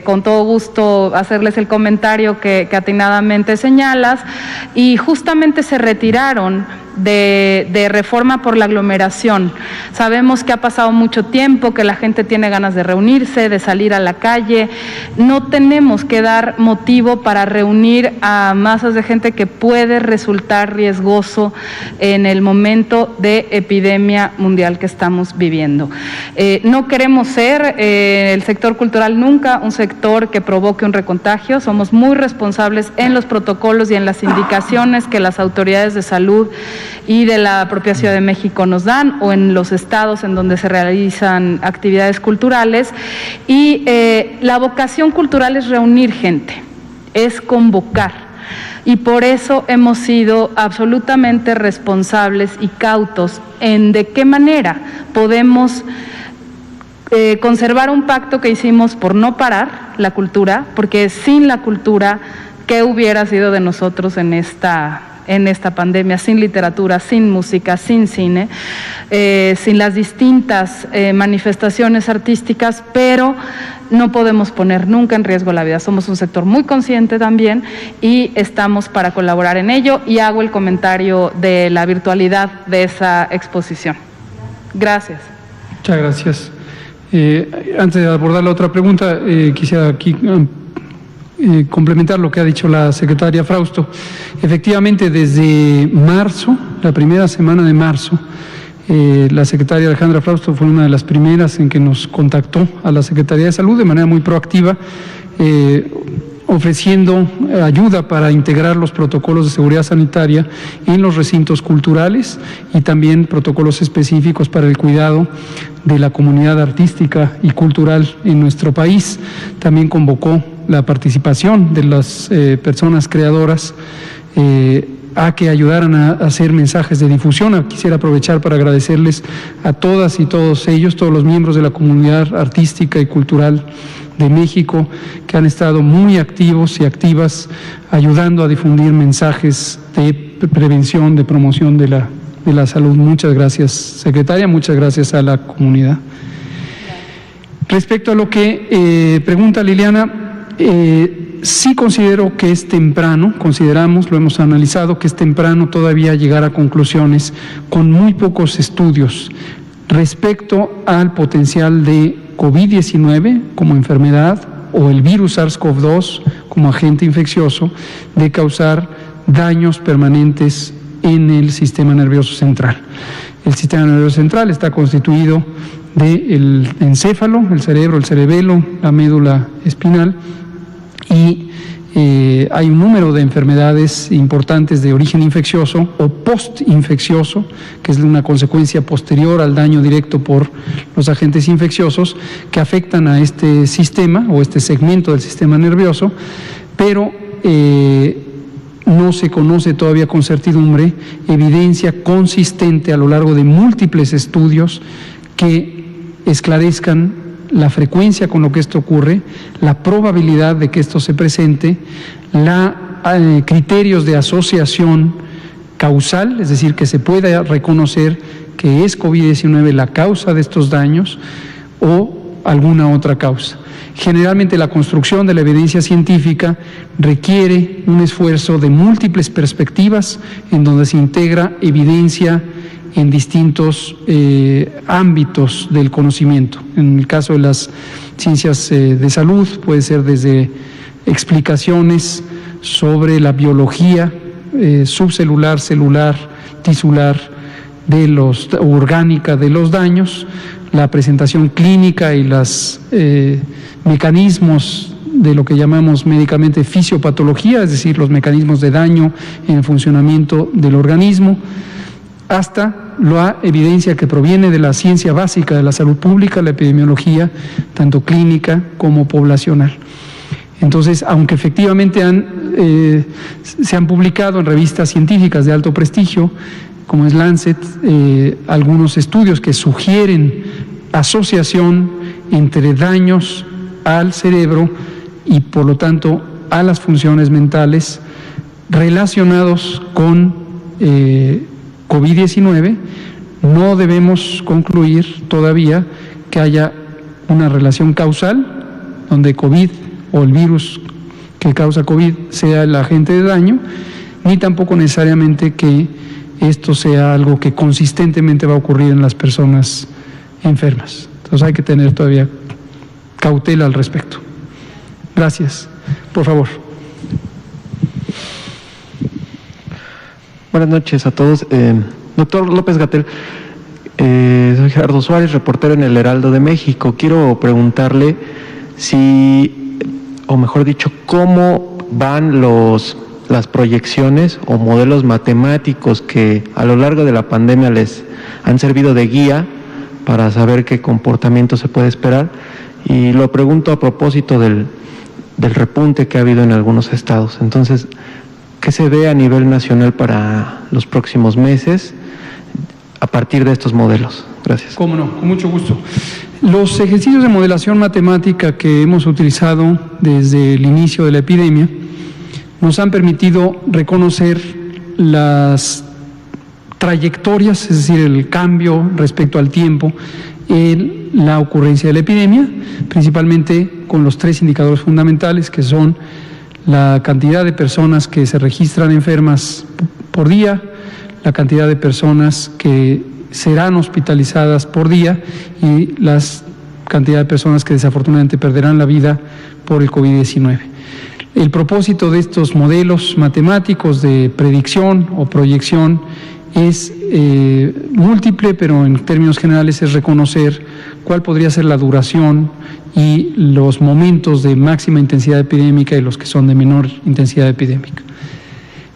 con todo gusto, hacerles el comentario que atinadamente señalas, y justamente se retiraron de Reforma por la aglomeración. Sabemos que ha pasado mucho tiempo, que la gente tiene ganas de reunirse, de salir a la calle. No tenemos que dar motivo para reunir a masas de gente que puede resultar riesgoso en el momento de epidemia mundial que estamos viviendo. No queremos ser el sector cultural nunca un sector que provoque un recontagio. Somos muy responsables en los protocolos y en las indicaciones que las autoridades de salud y de la propia Ciudad de México nos dan, o en los estados en donde se realizan actividades culturales. Y la vocación cultural es reunir gente, es convocar, y por eso hemos sido absolutamente responsables y cautos en de qué manera podemos conservar un pacto que hicimos por no parar la cultura, porque sin la cultura, ¿qué hubiera sido de nosotros en esta pandemia? Sin literatura, sin música, sin cine, sin las distintas manifestaciones artísticas, pero no podemos poner nunca en riesgo la vida. Somos un sector muy consciente también y estamos para colaborar en ello, y hago el comentario de la virtualidad de esa exposición. Gracias. Muchas gracias. Antes de abordar la otra pregunta, quisiera aquí complementar lo que ha dicho la secretaria Frausto. Efectivamente, desde marzo, la primera semana de marzo, la secretaria Alejandra Frausto fue una de las primeras en que nos contactó a la Secretaría de Salud de manera muy proactiva. ofreciendo ayuda para integrar los protocolos de seguridad sanitaria en los recintos culturales y también protocolos específicos para el cuidado de la comunidad artística y cultural en nuestro país. También convocó la participación de las personas creadoras a que ayudaran a hacer mensajes de difusión. Quisiera aprovechar para agradecerles a todas y todos ellos, todos los miembros de la comunidad artística y cultural de México, que han estado muy activos y activas ayudando a difundir mensajes de prevención, de promoción de la salud. Muchas gracias, secretaria, muchas gracias a la comunidad. Respecto a lo que pregunta Liliana, sí considero que es temprano, lo hemos analizado, que es temprano todavía llegar a conclusiones con muy pocos estudios respecto al potencial de COVID-19 como enfermedad o el virus SARS-CoV-2 como agente infeccioso de causar daños permanentes en el sistema nervioso central. El sistema nervioso central está constituido del encéfalo, el cerebro, el cerebelo, la médula espinal, y hay un número de enfermedades importantes de origen infeccioso o postinfeccioso, que es una consecuencia posterior al daño directo por los agentes infecciosos que afectan a este sistema o este segmento del sistema nervioso, pero no se conoce todavía con certidumbre evidencia consistente a lo largo de múltiples estudios que esclarezcan la frecuencia con lo que esto ocurre, la probabilidad de que esto se presente, criterios de asociación causal, es decir, que se pueda reconocer que es COVID-19 la causa de estos daños o alguna otra causa. Generalmente la construcción de la evidencia científica requiere un esfuerzo de múltiples perspectivas en donde se integra evidencia en distintos ámbitos del conocimiento. En el caso de las ciencias de salud puede ser desde explicaciones sobre la biología subcelular, celular, tisular, orgánica de los daños, la presentación clínica y los mecanismos de lo que llamamos médicamente fisiopatología, es decir, los mecanismos de daño en el funcionamiento del organismo, hasta la evidencia que proviene de la ciencia básica de la salud pública, la epidemiología, tanto clínica como poblacional. Entonces, aunque efectivamente se han publicado en revistas científicas de alto prestigio, como es Lancet, algunos estudios que sugieren asociación entre daños al cerebro y, por lo tanto, a las funciones mentales relacionados con COVID-19, no debemos concluir todavía que haya una relación causal donde COVID o el virus que causa COVID sea el agente de daño, ni tampoco necesariamente que esto sea algo que consistentemente va a ocurrir en las personas enfermas. Entonces hay que tener todavía cautela al respecto. Gracias. Por favor. Buenas noches a todos. Doctor López-Gatell, soy Gerardo Suárez, reportero en el Heraldo de México. Quiero preguntarle o mejor dicho, cómo van las proyecciones o modelos matemáticos que a lo largo de la pandemia les han servido de guía para saber qué comportamiento se puede esperar. Y lo pregunto a propósito del repunte que ha habido en algunos estados. Entonces, ¿qué se ve a nivel nacional para los próximos meses a partir de estos modelos? Gracias. Cómo no, con mucho gusto. Los ejercicios de modelación matemática que hemos utilizado desde el inicio de la epidemia nos han permitido reconocer las trayectorias, es decir, el cambio respecto al tiempo en la ocurrencia de la epidemia, principalmente con los 3 indicadores fundamentales que son la cantidad de personas que se registran enfermas por día, la cantidad de personas que serán hospitalizadas por día y la cantidad de personas que desafortunadamente perderán la vida por el COVID-19. El propósito de estos modelos matemáticos de predicción o proyección es múltiple, pero en términos generales es reconocer cuál podría ser la duración y los momentos de máxima intensidad epidémica y los que son de menor intensidad epidémica.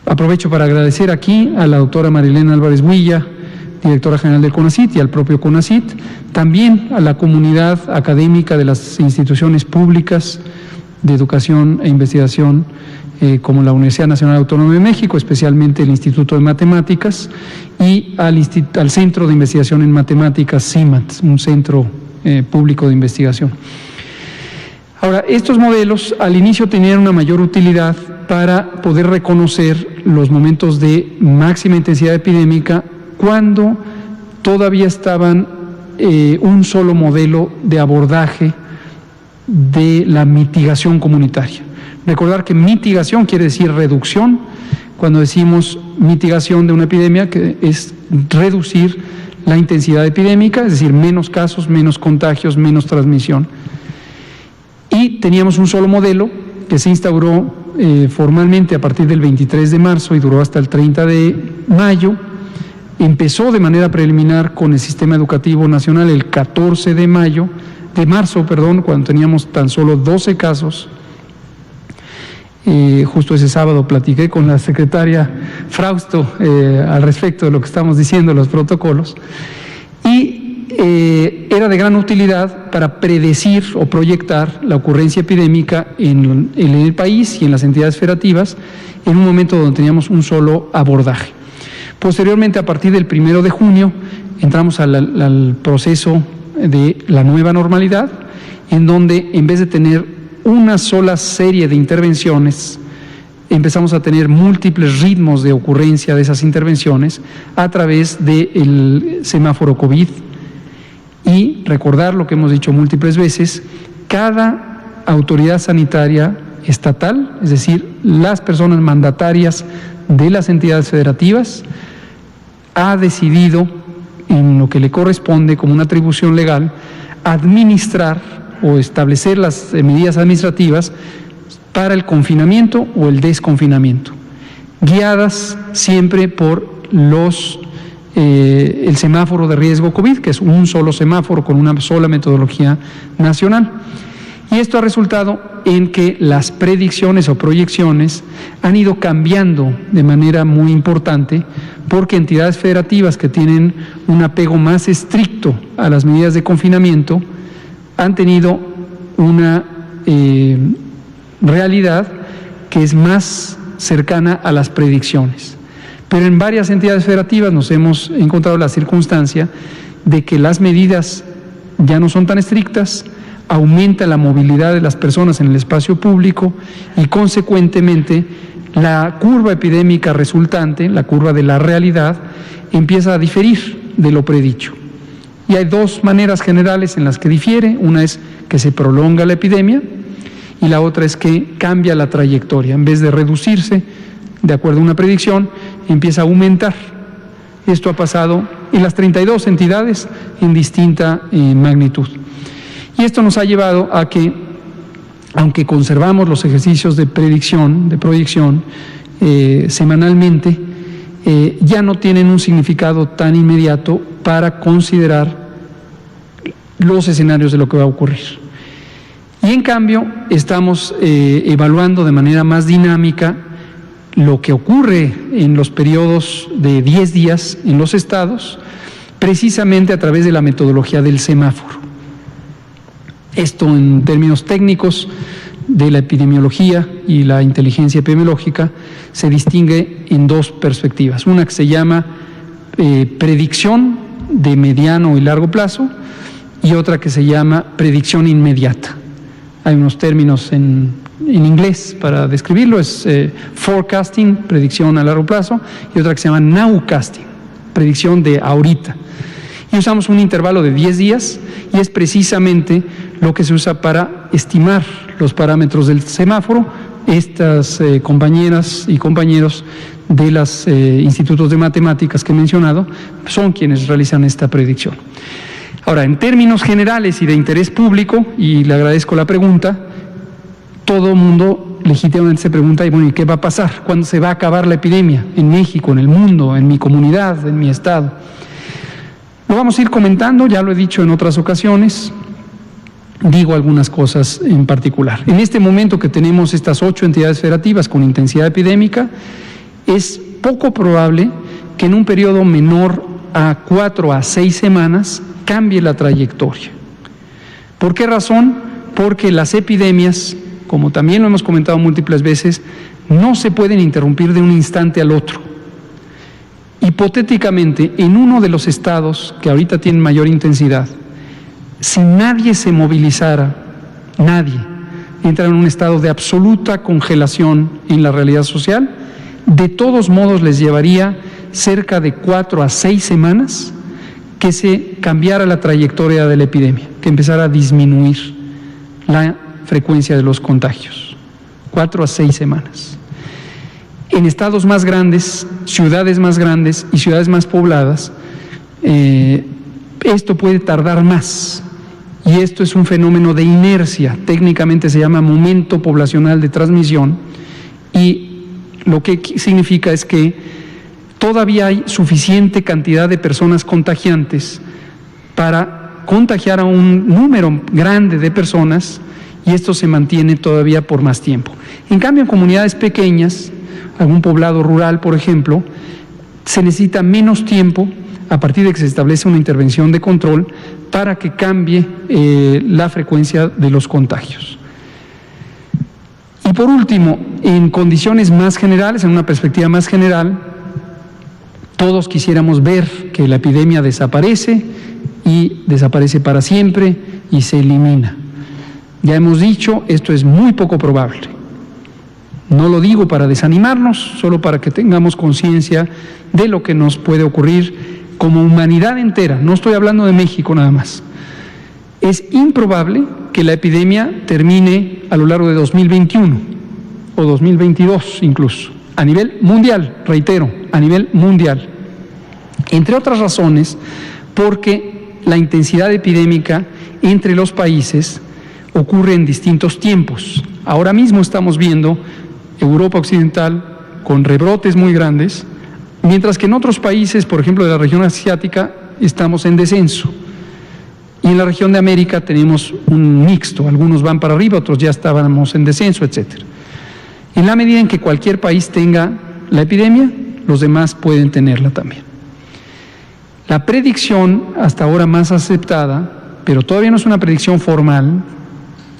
Aprovecho para agradecer aquí a la doctora Marilena Álvarez Huilla, directora general del CONACYT, y al propio CONACYT, también a la comunidad académica de las instituciones públicas de educación e investigación, como la Universidad Nacional Autónoma de México, especialmente el Instituto de Matemáticas, y al Centro de Investigación en Matemáticas, CIMAT, un centro público de investigación. Ahora, estos modelos al inicio tenían una mayor utilidad para poder reconocer los momentos de máxima intensidad epidémica cuando todavía estaban un solo modelo de abordaje de la mitigación comunitaria. Recordar que mitigación quiere decir reducción. Cuando decimos mitigación de una epidemia, que es reducir la intensidad epidémica, es decir, menos casos, menos contagios, menos transmisión. Y teníamos un solo modelo que se instauró formalmente a partir del 23 de marzo y duró hasta el 30 de mayo. Empezó de manera preliminar con el Sistema Educativo Nacional el 14 de marzo, cuando teníamos tan solo 12 casos. Justo ese sábado platiqué con la secretaria Frausto al respecto de lo que estamos diciendo, los protocolos, y era de gran utilidad para predecir o proyectar la ocurrencia epidémica en el país y en las entidades federativas en un momento donde teníamos un solo abordaje. Posteriormente, a partir del 1 de junio, entramos al proceso de la nueva normalidad, en donde en vez de tener una sola serie de intervenciones, empezamos a tener múltiples ritmos de ocurrencia de esas intervenciones a través del semáforo COVID. Y recordar lo que hemos dicho múltiples veces, cada autoridad sanitaria estatal, es decir, las personas mandatarias de las entidades federativas, ha decidido, en lo que le corresponde como una atribución legal, administrar o establecer las medidas administrativas para el confinamiento o el desconfinamiento, guiadas siempre por el semáforo de riesgo COVID, que es un solo semáforo con una sola metodología nacional. Y esto ha resultado en que las predicciones o proyecciones han ido cambiando de manera muy importante, porque entidades federativas que tienen un apego más estricto a las medidas de confinamiento han tenido una realidad que es más cercana a las predicciones. Pero en varias entidades federativas nos hemos encontrado la circunstancia de que las medidas ya no son tan estrictas, aumenta la movilidad de las personas en el espacio público y, consecuentemente, la curva epidémica resultante, la curva de la realidad, empieza a diferir de lo predicho. Y hay dos maneras generales en las que difiere. Una es que se prolonga la epidemia y la otra es que cambia la trayectoria. En vez de reducirse, de acuerdo a una predicción, empieza a aumentar. Esto ha pasado en las 32 entidades en distinta magnitud. Y esto nos ha llevado a que, aunque conservamos los ejercicios de predicción, de proyección, semanalmente, ya no tienen un significado tan inmediato para considerar los escenarios de lo que va a ocurrir. Y en cambio, estamos evaluando de manera más dinámica lo que ocurre en los periodos de 10 días en los estados, precisamente a través de la metodología del semáforo. Esto, en términos técnicos de la epidemiología y la inteligencia epidemiológica, se distingue en dos perspectivas. Una que se llama predicción de mediano y largo plazo y otra que se llama predicción inmediata. Hay unos términos en inglés para describirlo, es forecasting, predicción a largo plazo, y otra que se llama nowcasting, predicción de ahorita. Y usamos un intervalo de 10 días y es precisamente lo que se usa para estimar los parámetros del semáforo. Estas compañeras y compañeros de los institutos de matemáticas que he mencionado son quienes realizan esta predicción. Ahora, en términos generales y de interés público, y le agradezco la pregunta, todo el mundo legítimamente se pregunta, y bueno, ¿y qué va a pasar? ¿Cuándo se va a acabar la epidemia en México, en el mundo, en mi comunidad, en mi estado? Lo vamos a ir comentando, ya lo he dicho en otras ocasiones, digo algunas cosas en particular. En este momento que tenemos estas 8 entidades federativas con intensidad epidémica, es poco probable que en un periodo menor a 4 a 6 semanas cambie la trayectoria. ¿Por qué razón? Porque las epidemias, como también lo hemos comentado múltiples veces, no se pueden interrumpir de un instante al otro. Hipotéticamente, en uno de los estados que ahorita tienen mayor intensidad, si nadie se movilizara, nadie entra en un estado de absoluta congelación en la realidad social, de todos modos les llevaría cerca de 4 a 6 semanas que se cambiara la trayectoria de la epidemia, que empezara a disminuir la frecuencia de los contagios. 4 a 6 semanas. En estados más grandes, ciudades más grandes y ciudades más pobladas, esto puede tardar más. Y esto es un fenómeno de inercia, técnicamente se llama momento poblacional de transmisión, y lo que significa es que todavía hay suficiente cantidad de personas contagiantes para contagiar a un número grande de personas, y esto se mantiene todavía por más tiempo. En cambio, en comunidades pequeñas, algún poblado rural, por ejemplo, se necesita menos tiempo a partir de que se establece una intervención de control para que cambie la frecuencia de los contagios. Y por último, en condiciones más generales, en una perspectiva más general, todos quisiéramos ver que la epidemia desaparece y desaparece para siempre y se elimina. Ya hemos dicho, esto es muy poco probable. No lo digo para desanimarnos, solo para que tengamos conciencia de lo que nos puede ocurrir como humanidad entera. No estoy hablando de México nada más. Es improbable que la epidemia termine a lo largo de 2021 o 2022 incluso, a nivel mundial, reitero, a nivel mundial. Entre otras razones, porque la intensidad epidémica entre los países ocurre en distintos tiempos. Ahora mismo estamos viendo Europa Occidental con rebrotes muy grandes, mientras que en otros países, por ejemplo de la región asiática, estamos en descenso. Y en la región de América tenemos un mixto, algunos van para arriba, otros ya estábamos en descenso, etc. En la medida en que cualquier país tenga la epidemia, los demás pueden tenerla también. La predicción hasta ahora más aceptada, pero todavía no es una predicción formal,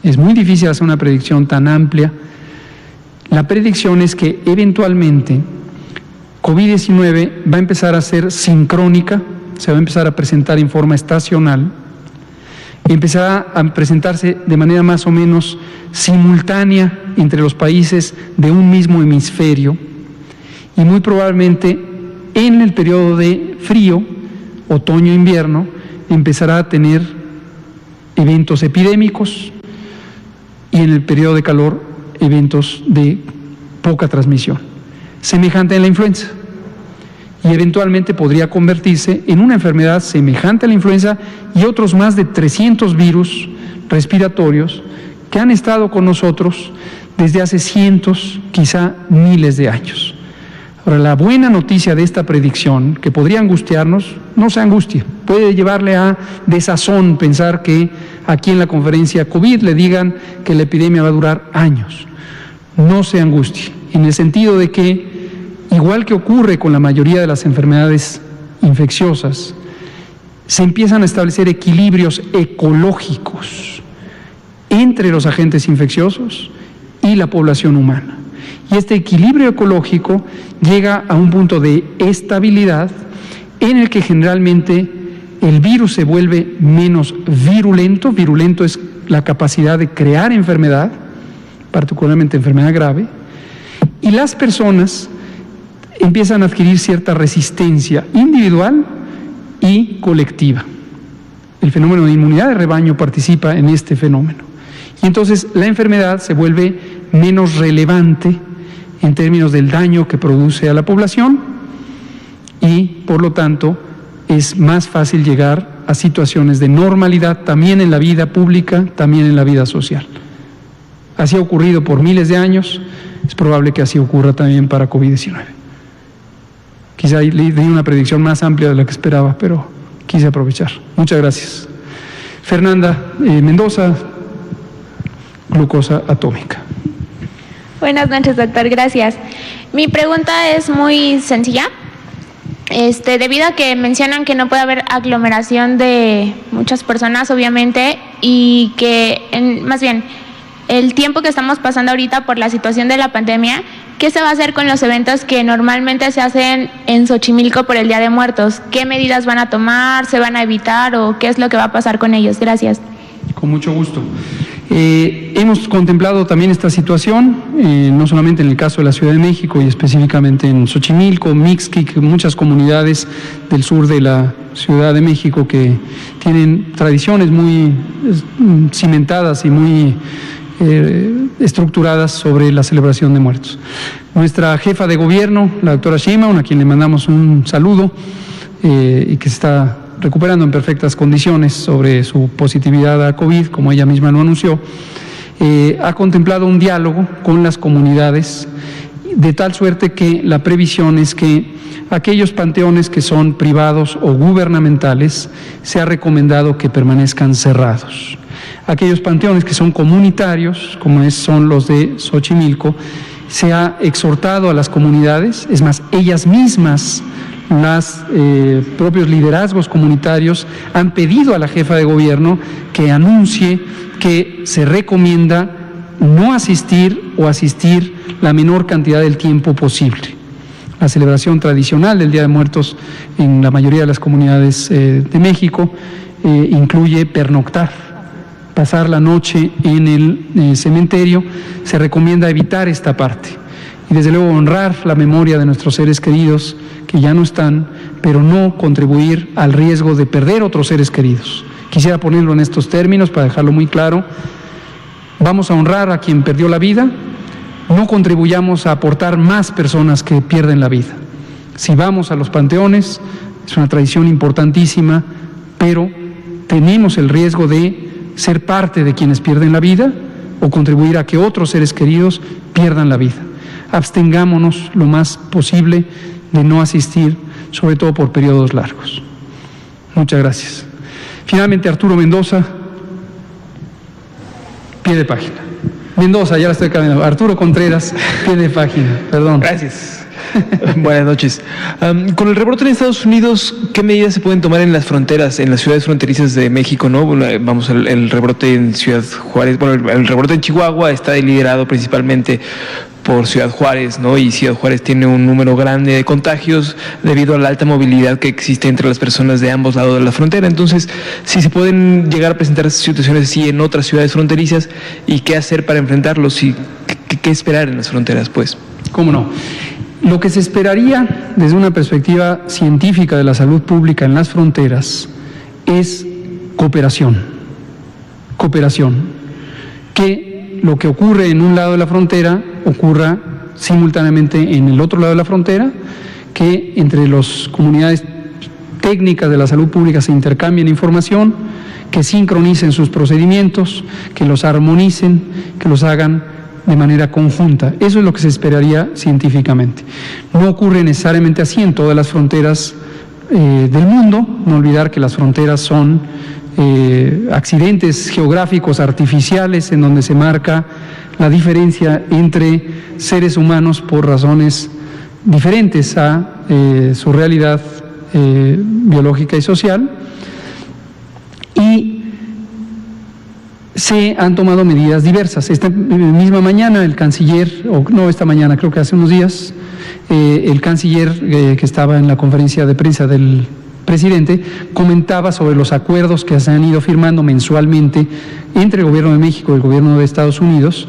es muy difícil hacer una predicción tan amplia. La predicción es que eventualmente COVID-19 va a empezar a ser sincrónica, se va a empezar a presentar en forma estacional, y empezará a presentarse de manera más o menos simultánea entre los países de un mismo hemisferio, y muy probablemente en el periodo de frío, otoño-invierno, empezará a tener eventos epidémicos, y en el periodo de calor eventos de poca transmisión, semejante a la influenza, y eventualmente podría convertirse en una enfermedad semejante a la influenza y otros más de 300 virus respiratorios que han estado con nosotros desde hace cientos, quizá miles de años. Ahora, la buena noticia de esta predicción, que podría angustiarnos, no se angustie, puede llevarle a desazón pensar que aquí en la conferencia COVID le digan que la epidemia va a durar años. No se angustie, en el sentido de que, igual que ocurre con la mayoría de las enfermedades infecciosas, se empiezan a establecer equilibrios ecológicos entre los agentes infecciosos y la población humana. Y este equilibrio ecológico llega a un punto de estabilidad en el que generalmente el virus se vuelve menos virulento. Virulento es la capacidad de crear enfermedad, particularmente enfermedad grave, y las personas empiezan a adquirir cierta resistencia individual y colectiva. El fenómeno de inmunidad de rebaño participa en este fenómeno. Y entonces la enfermedad se vuelve menos relevante en términos del daño que produce a la población y, por lo tanto, es más fácil llegar a situaciones de normalidad también en la vida pública, también en la vida social. Así ha ocurrido por miles de años, es probable que así ocurra también para COVID-19. Quizá le di una predicción más amplia de la que esperaba, pero quise aprovechar. Muchas gracias. Fernanda Mendoza, glucosa atómica. Buenas noches, doctor. Gracias. Mi pregunta es muy sencilla. Debido a que mencionan que no puede haber aglomeración de muchas personas, obviamente, y que, más bien, el tiempo que estamos pasando ahorita por la situación de la pandemia, ¿qué se va a hacer con los eventos que normalmente se hacen en Xochimilco por el Día de Muertos? ¿Qué medidas van a tomar? ¿Se van a evitar? ¿O qué es lo que va a pasar con ellos? Gracias. Con mucho gusto. Hemos contemplado también esta situación, no solamente en el caso de la Ciudad de México y específicamente en Xochimilco, Mixquic, muchas comunidades del sur de la Ciudad de México que tienen tradiciones muy cimentadas y muy estructuradas sobre la celebración de muertos. Nuestra jefa de gobierno, la doctora Sheinbaum, a quien le mandamos un saludo y que se está recuperando en perfectas condiciones sobre su positividad a COVID, como ella misma lo anunció, ha contemplado un diálogo con las comunidades de tal suerte que la previsión es que aquellos panteones que son privados o gubernamentales se ha recomendado que permanezcan cerrados. Aquellos panteones que son comunitarios, como son los de Xochimilco, se ha exhortado a las comunidades, es más, ellas mismas, los propios liderazgos comunitarios han pedido a la jefa de gobierno que anuncie que se recomienda no asistir o asistir la menor cantidad del tiempo posible. La celebración tradicional del Día de Muertos en la mayoría de las comunidades de México incluye pernoctar, pasar la noche en el cementerio. Se recomienda evitar esta parte y desde luego honrar la memoria de nuestros seres queridos que ya no están, pero no contribuir al riesgo de perder otros seres queridos. Quisiera ponerlo en estos términos para dejarlo muy claro. Vamos a honrar a quien perdió la vida, no contribuyamos a aportar más personas que pierden la vida. Si vamos a los panteones, es una tradición importantísima, pero tenemos el riesgo de ser parte de quienes pierden la vida o contribuir a que otros seres queridos pierdan la vida. Abstengámonos lo más posible de no asistir, sobre todo por periodos largos. Muchas gracias. Finalmente, Arturo Mendoza, pie de página. Mendoza, ya la estoy cambiando. Arturo Contreras, pie de página. Perdón. Gracias. Buenas noches. Con el rebrote en Estados Unidos, ¿qué medidas se pueden tomar en las fronteras, en las ciudades fronterizas de México, no? Vamos, el rebrote en Ciudad Juárez, bueno, el rebrote en Chihuahua está liderado principalmente por Ciudad Juárez, ¿no? Y Ciudad Juárez tiene un número grande de contagios debido a la alta movilidad que existe entre las personas de ambos lados de la frontera. Entonces, si se pueden llegar a presentar situaciones así en otras ciudades fronterizas, ¿y qué hacer para enfrentarlos? ¿Y qué esperar en las fronteras, pues? ¿Cómo no? Lo que se esperaría desde una perspectiva científica de la salud pública en las fronteras es cooperación. Que lo que ocurre en un lado de la frontera ocurra simultáneamente en el otro lado de la frontera, que entre las comunidades técnicas de la salud pública se intercambien información, que sincronicen sus procedimientos, que los armonicen, que los hagan de manera conjunta. Eso es lo que se esperaría científicamente. No ocurre necesariamente así en todas las fronteras del mundo. No olvidar que las fronteras son accidentes geográficos artificiales en donde se marca la diferencia entre seres humanos por razones diferentes a su realidad biológica y social. Y se han tomado medidas diversas. Esta misma mañana el canciller, o no esta mañana, creo que hace unos días, el canciller que estaba en la conferencia de prensa del presidente comentaba sobre los acuerdos que se han ido firmando mensualmente entre el Gobierno de México y el Gobierno de Estados Unidos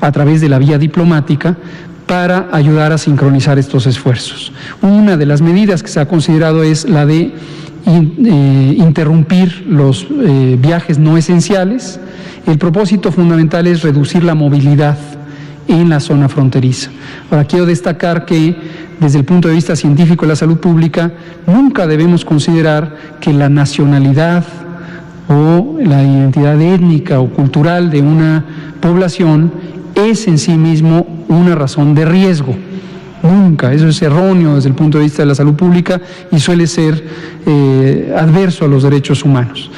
a través de la vía diplomática para ayudar a sincronizar estos esfuerzos. Una de las medidas que se ha considerado es la de interrumpir los viajes no esenciales. El propósito fundamental es reducir la movilidad en la zona fronteriza. Ahora, quiero destacar que desde el punto de vista científico de la salud pública, nunca debemos considerar que la nacionalidad o la identidad étnica o cultural de una población es en sí mismo una razón de riesgo. Nunca, eso es erróneo desde el punto de vista de la salud pública y suele ser adverso a los derechos humanos.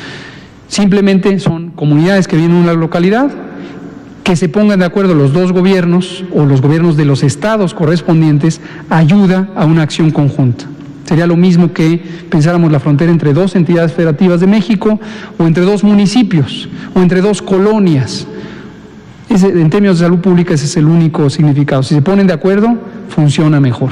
Simplemente son comunidades que viven en una localidad, que se pongan de acuerdo los dos gobiernos o los gobiernos de los estados correspondientes, ayuda a una acción conjunta. Sería lo mismo que pensáramos la frontera entre dos entidades federativas de México o entre dos municipios o entre dos colonias. En términos de salud pública ese es el único significado. Si se ponen de acuerdo, funciona mejor.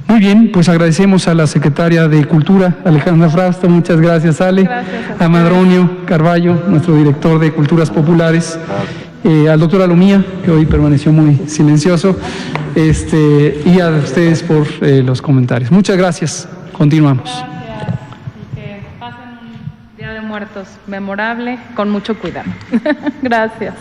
Muy bien, pues agradecemos a la secretaria de Cultura, Alejandra Frausto, muchas gracias, Ale. Gracias a Madronio Carballo, nuestro director de Culturas Populares, al doctor Alomía, que hoy permaneció muy silencioso, y a ustedes por los comentarios. Muchas gracias, continuamos. Gracias y que pasen un Día de Muertos memorable con mucho cuidado. Gracias.